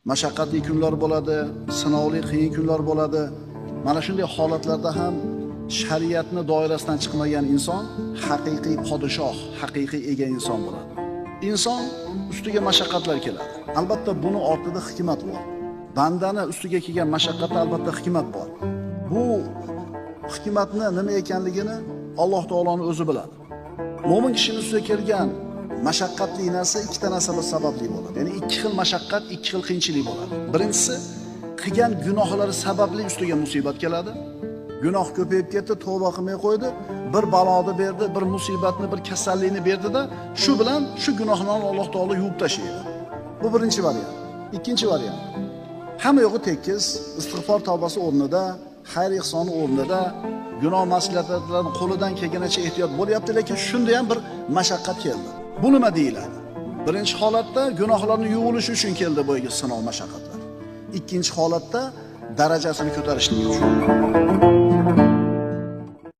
mashaqqatli kunlar bo'ladi, sinovli qiyin kunlar bo'ladi. Mana shunday holatlarda ham shariatni doirasidan chiqmagan inson haqiqiy podshoh, haqiqiy ega inson bo'ladi. Inson ustiga mashaqqatlar keladi. Albatta buni ortida hikmat bor. Bandani ustiga kelgan mashaqqatda albatta hikmat bor. Bu hikmatni nima ekanligini Alloh taoloning o'zi biladi. Mo'min kishining ustiga kelgan mashaqqatli narsa ikkita narsa sababli bo'ladi. Ya'ni ikki xil mashaqqat, ikki xil qiyinchilik bo'ladi. Birinchisi, qilgan gunohlari sababli ustiga musibat keladi. Gunoh ko'payib ketdi, tavba qilmay qo'ydi, bir baloni berdi, bir musibatni, bir kasallikni berdi-da, shu bilan shu gunohlarni Alloh taolo yuvib tashlaydi. Bu birinchi variant. Ikkinchi variant. Hamma yo'g'i tekis, istig'for tavbasi o'rnida, xayr ihsoni o'rnida, gunoh maslahatlardan qo'lidan kelganicha ehtiyot bo'lyapti, lekin shunda ham bir mashaqqat keldi. Bu nima deyiladi? Birinchi holatda gunohlarni yuvilishi uchun keldi bu sinov mashaqqatlar. Ikkinchi holatda darajasini ko'tarishlik uchun.